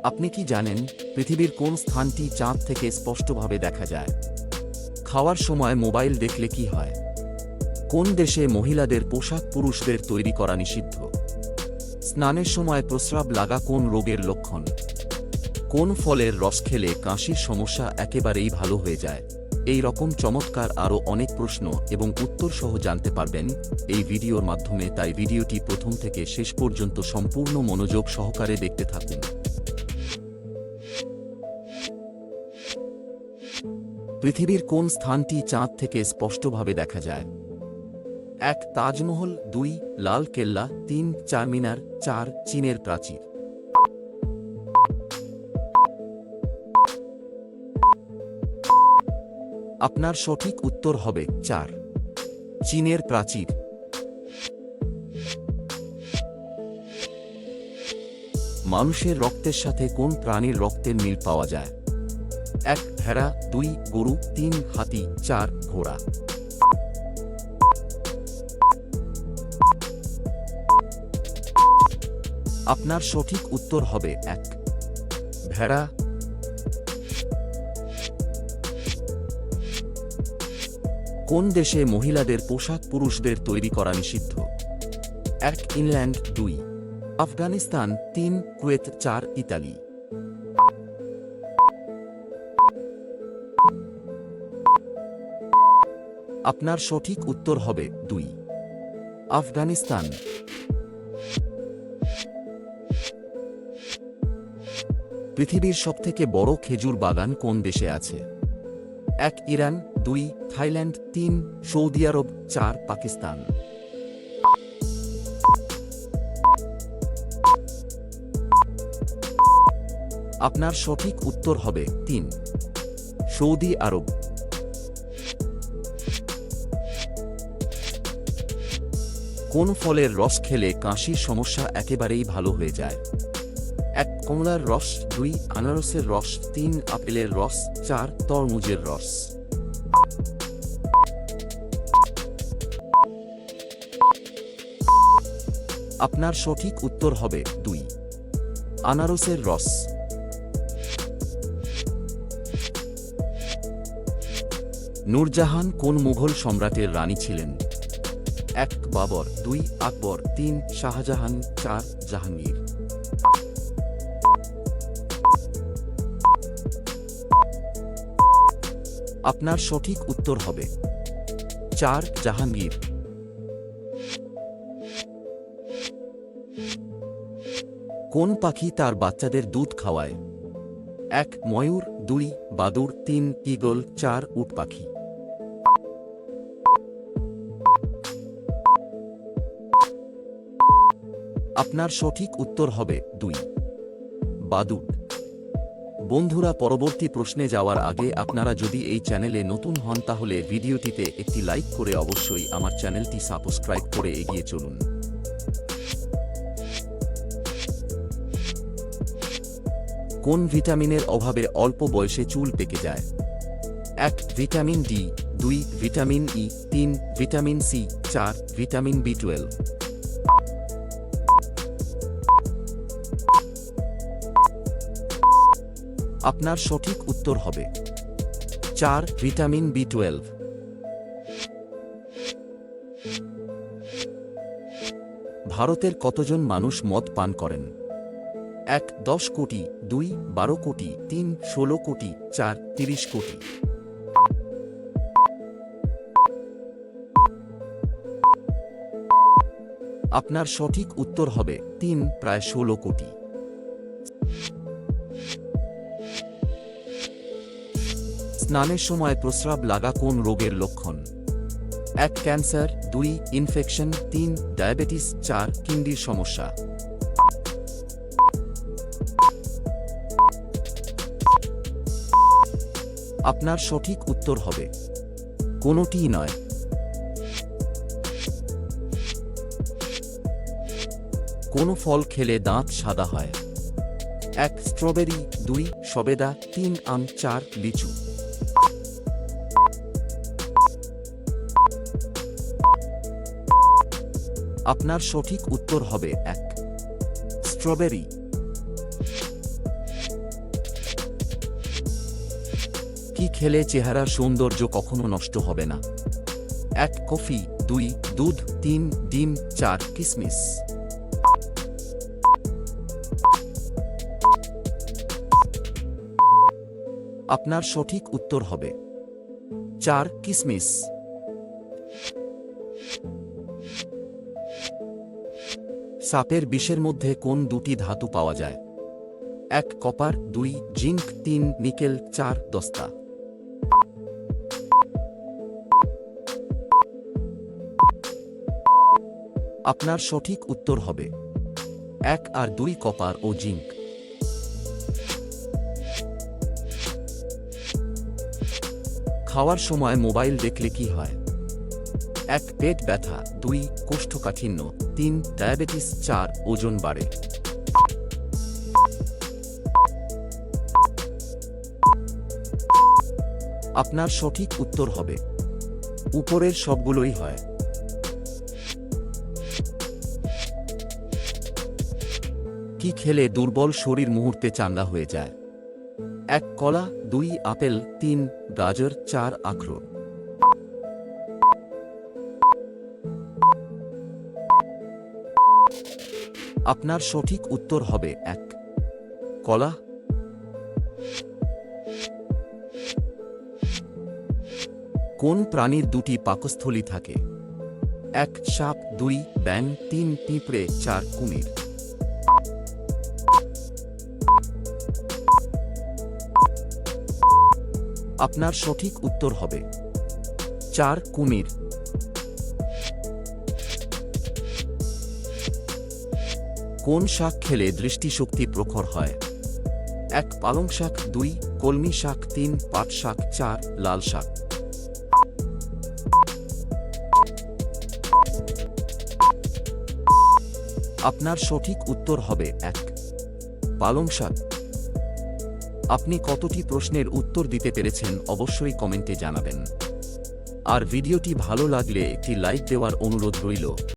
আপনি কি জানেন পৃথিবীর কোন স্থানটি চাঁদ থেকে স্পষ্টভাবে দেখা যায়? খাওয়ার সময় মোবাইল দেখলে কি হয়? কোন দেশে মহিলাদের পোশাক পুরুষদের তৈরি করা নিষিদ্ধ? স্নানের সময় প্রস্রাব লাগা কোন রোগের লক্ষণ? কোন ফলের রস খেলে কাশির সমস্যা একেবারেই ভালো হয়ে যায়? এই রকম চমৎকার আরও অনেক প্রশ্ন এবং উত্তর সহ জানতে পারবেন এই ভিডিওর মাধ্যমে, তাই ভিডিওটি প্রথম থেকে শেষ পর্যন্ত সম্পূর্ণ মনোযোগ সহকারে দেখতে থাকুন। পৃথিবীর কোন স্থানটি চাঁদ থেকে স্পষ্টভাবে দেখা যায়? 1. তাজমহল, 2. লাল কেল্লা, 3. চারমিনার, 4. চীনের প্রাচীর। আপনার সঠিক উত্তর হবে 4. চীনের প্রাচীর। মানুষের রক্তের সাথে কোন প্রাণীর রক্তের মিল পাওয়া যায়? 1. ভেড়া, 2. গরু, 3. হাতি, 4. ঘোড়া। আপনার সঠিক উত্তর হবে 1. ভেড়া। কোন দেশে মহিলাদের পোশাক পুরুষদের তৈরি করা নিষিদ্ধ? 1. ইংল্যান্ড, 2. আফগানিস্তান, 3. কুয়েত, 4. ইতালি। আপনার সঠিক উত্তর হবে 2. আফগানিস্তান। পৃথিবীর সবথেকে বড় খেজুর বাগান কোন দেশে আছে? 1. ইরান, 2. থাইল্যান্ড, 3. সৌদি আরব, 4. পাকিস্তান। আপনার সঠিক উত্তর হবে 3. সৌদি আরব। কোন ফলের রস খেলে কাশির সমস্যা একেবারেই ভালো হয়ে যায়? 1. কমলার রস, 2. আনারসের রস, 3. আপেলের রস, 4. তরমুজের রস। আপনার সঠিক উত্তর হবে 2. আনারসের রস। নূরজাহান কোন মুঘল সম্রাটের রানী ছিলেন? 1. বাবর, 2. আকবর, 3. শাহজাহান, 4. জাহাঙ্গীর। আপনার সঠিক উত্তর হবে 4. জাহাঙ্গীর। কোন পাখি তার বাচ্চাদের দুধ খাওয়ায়? 1. ময়ূর, 2. বাদুড়, 3. ঈগল, 4. উট পাখি। আপনার সঠিক উত্তর হবে 2. বাদুড়। বন্ধুরা, পরবর্তী প্রশ্নে যাওয়ার আগে আপনারা যদি এই চ্যানেলে নতুন হন তাহলে ভিডিওটিতে একটি লাইক করে অবশ্যই আমার চ্যানেলটি সাবস্ক্রাইব করে এগিয়ে চলুন। কোন ভিটামিনের অভাবে অল্প বয়সে চুল পেকে যায়? 1. Vitamin D, 2. Vitamin E, 3. Vitamin C, 4. Vitamin বি12। আপনার সঠিক উত্তর হবে 4. ভিটামিন বি12। ভারতের কতজন মানুষ মদ পান করেন? 1. 10 কোটি, 2. 12 কোটি, 3. 16 কোটি, 4. 30 কোটি। আপনার সঠিক উত্তর হবে 3. প্রায় 16 কোটি। স্নানের সময় প্রস্রাব লাগা কোন রোগের লক্ষণ? 1. ক্যান্সার, 2. ইনফেকশন, 3. ডায়াবেটিস, 4. কিডনির সমস্যা। আপনার সঠিক উত্তর হবে কোনোটিই নয়। কোন ফল খেলে দাঁত সাদা হয়? 1. স্ট্রবেরি, 2. সবেদা, 3. আম, 4. লিচু। আপনার সঠিক উত্তর হবে 1. স্ট্রবেরি। কি খেলে চেহারার সৌন্দর্য কখনো নষ্ট হবে না? 1 কফি, 2 দুধ, 3 ডিম, 4 কিশমিশ। আপনার সঠিক উত্তর হবে 4 কিশমিশ। সাপের বিষের মধ্যে কোন দুটি ধাতু পাওয়া যায়? 1 কপার, 2 জিঙ্ক, 3 নিকেল, 4 দস্তা। আপনার সঠিক উত্তর হবে 1 আর 2 কপার ও জিঙ্ক। খাওয়ার সময় মোবাইল দেখলে কি হয়? 1 পেট ব্যথা, 2 কোষ্ঠকাঠিন্য, 3 ডায়াবেটিস, 4 ওজন বাড়ে। আপনার সঠিক উত্তর হবে উপরের সবগুলোই হয়। কি খেলে দুর্বল শরীর মুহূর্তে চাঙ্গা হয়ে যায়? 1 কলা, 2 আপেল, 3 গাজর, 4 আখরোট। আপনার সঠিক উত্তর হবে 1 কলা। কোন প্রাণীর দুটি পাকস্থলী থাকে? 1 সাপ, 2 ব্যাঙ, 3 পিঁপড়ে, 4 কুমির। আপনার সঠিক উত্তর হবে 4 কুমির। কোন শাক খেলে দৃষ্টিশক্তি প্রখর হয়? 1 পালং শাক, 2 কলমি শাক, 3 পাট শাক, 4 লাল শাক। আপনার সঠিক উত্তর হবে 1 পালং শাক। আপনি কতটি প্রশ্নের উত্তর দিতে পেরেছেন অবশ্যই কমেন্টে জানাবেন। আর ভিডিওটি ভালো লাগলে একটি লাইক দেওয়ার অনুরোধ রইল।